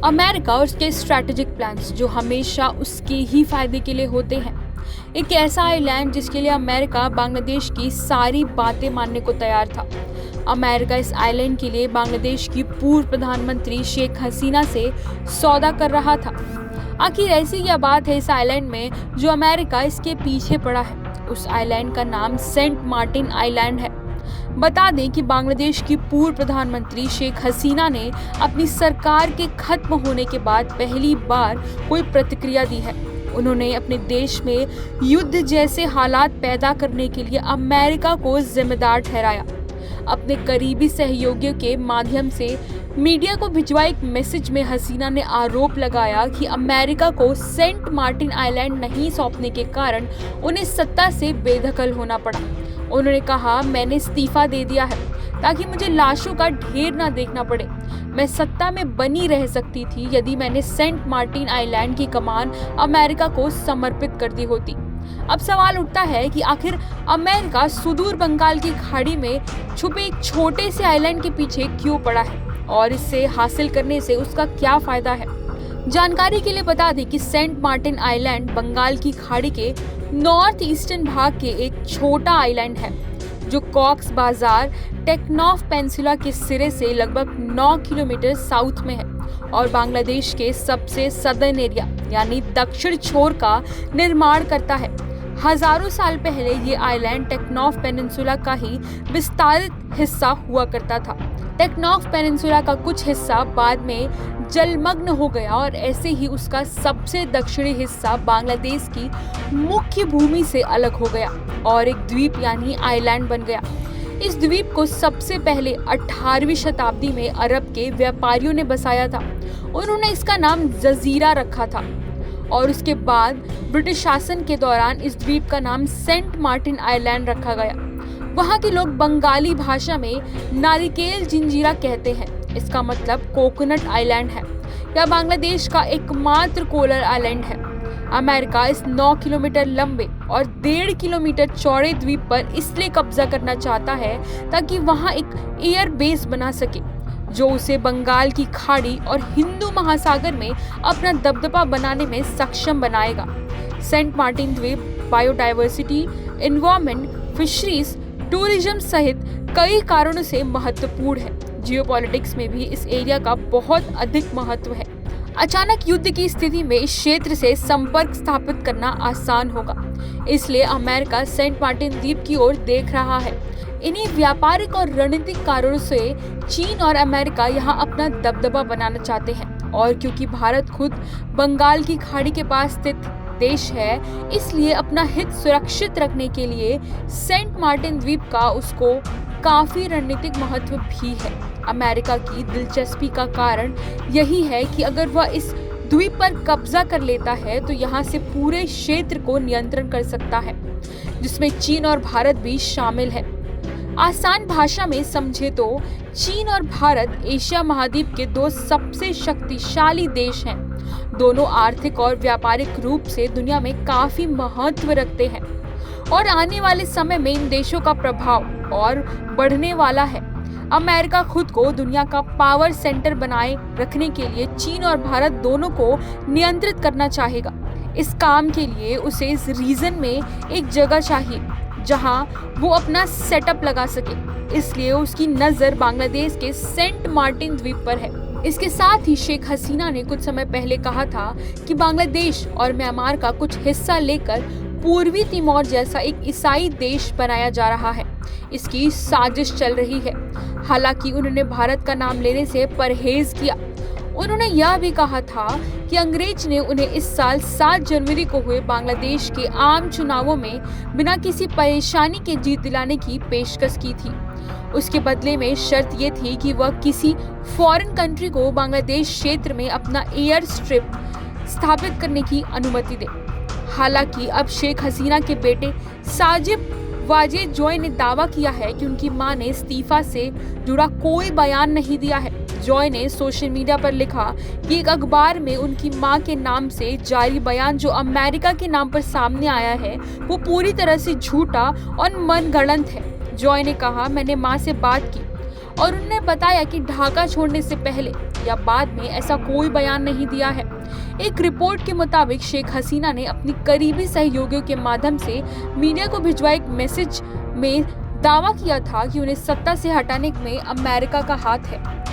America और उसके strategic plans जो हमेशा उसके ही फायदे के लिए होते हैं। एक ऐसा आइलैंड जिसके लिए अमेरिका बांग्लादेश की सारी बातें मानने को तैयार था। अमेरिका इस आइलैंड के लिए बांग्लादेश की पूर्व प्रधानमंत्री शेख हसीना से सौदा कर रहा था। आखिर ऐसी क्या बात है इस आइलैंड में जो अमेरिका इसके पीछे पड़ा है? उस आइलैंड का नाम सेंट मार्टिन आइलैंड है। बता दें कि बांग्लादेश की पूर्व प्रधानमंत्री शेख हसीना ने अपनी सरकार के खत्म होने के बाद पहली बार कोई प्रतिक्रिया दी है। उन्होंने अपने देश में युद्ध जैसे हालात पैदा करने के लिए अमेरिका को जिम्मेदार ठहराया। अपने करीबी सहयोगियों के माध्यम से मीडिया को भिजवाए एक मैसेज में हसीना ने आरोप लगाया कि अमेरिका को सेंट मार्टिन आइलैंड नहीं सौंपने के कारण उन्हें सत्ता से बेदखल होना पड़ा। उन्होंने कहा, मैंने इस्तीफा दे दिया है ताकि मुझे लाशों का ढेर ना देखना पड़े। मैं सत्ता में बनी रह सकती थी यदि मैंने सेंट मार्टिन आइलैंड की कमान अमेरिका को समर्पित कर दी होती। अब सवाल उठता है कि आखिर अमेरिका सुदूर बंगाल की खाड़ी में छुपे एक छोटे से आइलैंड के पीछे क्यों पड़ा है और इसे हासिल करने से उसका क्या फायदा है? जानकारी के लिए बता दें कि सेंट मार्टिन आइलैंड बंगाल की खाड़ी के नॉर्थ ईस्टर्न भाग के एक छोटा आइलैंड है जो कॉक्स बाजार टेक्नॉफ पेनिनसुला के सिरे से लगभग 9 किलोमीटर साउथ में है और बांग्लादेश के सबसे सदर्न एरिया यानी दक्षिण छोर का निर्माण करता है। हजारों साल पहले ये आइलैंड टेक्नॉफ पेनिनसुला का ही विस्तारित हिस्सा हुआ करता था। टेक्नॉफ पेनिनसुला का कुछ हिस्सा बाद में जलमग्न हो गया और ऐसे ही उसका सबसे दक्षिणी हिस्सा बांग्लादेश की मुख्य भूमि से अलग हो गया और एक द्वीप यानी आइलैंड बन गया। इस द्वीप को सबसे पहले 18वीं शताब्दी में अरब के व्यापारियों ने बसाया था। उन्होंने इसका नाम जजीरा रखा था और उसके बाद ब्रिटिश शासन के दौरान इस द्वीप का नाम सेंट मार्टिन आइलैंड रखा गया। वहाँ के लोग बंगाली भाषा में नारिकेल जिंजीरा कहते हैं। इसका मतलब कोकोनट आइलैंड है। यह बांग्लादेश का एकमात्र कोरल आइलैंड है। अमेरिका इस 9 किलोमीटर लंबे और 1.5 किलोमीटर चौड़े द्वीप पर इसलिए कब्जा करना चाहता है ताकि वहाँ एक एयर बेस बना सके जो उसे बंगाल की खाड़ी और हिंदू महासागर में अपना दबदबा बनाने में सक्षम बनाएगा। सेंट मार्टिन द्वीप बायोडायवर्सिटी, एनवायरनमेंट, फिशरीज, टूरिज्म सहित कई कारणों से महत्वपूर्ण है। जियोपॉलिटिक्स में भी इस एरिया का बहुत अधिक महत्व है। अचानक युद्ध की स्थिति में इस क्षेत्र से संपर्क स्थापित करना आसान होगा, इसलिए अमेरिका सेंट मार्टिन द्वीप की ओर देख रहा है। इन्हीं व्यापारिक और रणनीतिक कारणों से चीन और अमेरिका यहाँ अपना दबदबा बनाना चाहते हैं और क्योंकि भारत खुद बंगाल की खाड़ी के पास स्थित देश है, इसलिए अपना हित सुरक्षित रखने के लिए सेंट मार्टिन द्वीप का उसको काफी रणनीतिक महत्व भी है। अमेरिका की दिलचस्पी का कारण यही है कि अगर वह इस द्वीप पर कब्जा कर लेता है तो यहाँ से पूरे क्षेत्र को नियंत्रण कर सकता है, जिसमें चीन और भारत भी शामिल है। आसान भाषा में समझे तो चीन और भारत एशिया महाद्वीप के दो सबसे शक्तिशाली देश हैं। दोनों आर्थिक और व्यापारिक रूप से दुनिया में काफी महत्व रखते हैं और आने वाले समय में इन देशों का प्रभाव और बढ़ने वाला है। अमेरिका खुद को दुनिया का पावर सेंटर बनाए रखने के लिए चीन और भारत दोनों को नियंत्रित करना चाहेगा। इस काम के लिए उसे इस रीजन में एक जगह चाहिए जहां वो अपना सेटअप लगा सके, इसलिए उसकी नजर बांग्लादेश के सेंट मार्टिन द्वीप पर है। इसके साथ ही शेख हसीना ने कुछ समय पहले कहा था कि बांग्लादेश और म्यांमार का कुछ हिस्सा लेकर पूर्वी तिमोर जैसा एक ईसाई देश बनाया जा रहा है। इसकी साजिश चल रही है। हालांकि उन्होंने भारत का नाम लेने से परहेज किया। उन्होंने यह भी कहा था कि अंग्रेज ने उन्हें इस साल 7 जनवरी को हुए बांग्लादेश के आम चुनावों में बिना किसी परेशानी के जीत दिलाने की पेशकश की थी। उसके बदले में शर्त ये थी कि वह किसी फॉरेन कंट्री को बांग्लादेश क्षेत्र में अपना एयर स्ट्रिप स्थापित करने की अनुमति दे। हालांकि अब शेख हसीना के बेटे साजिब वाजेद जॉय ने दावा किया है कि उनकी मां ने इस्तीफा से जुड़ा कोई बयान नहीं दिया है। जॉय ने सोशल मीडिया पर लिखा कि एक अखबार में उनकी मां के नाम से जारी बयान जो अमेरिका के नाम पर सामने आया है वो पूरी तरह से झूठा और मनगढ़ंत है। जॉय ने कहा, मैंने मां से बात की और उन्होंने बताया कि ढाका छोड़ने से पहले या बाद में ऐसा कोई बयान नहीं दिया है। एक रिपोर्ट के मुताबिक शेख हसीना ने अपनी करीबी सहयोगियों के माध्यम से मीडिया को भिजवाए एक मैसेज में दावा किया था कि उन्हें सत्ता से हटाने में अमेरिका का हाथ है।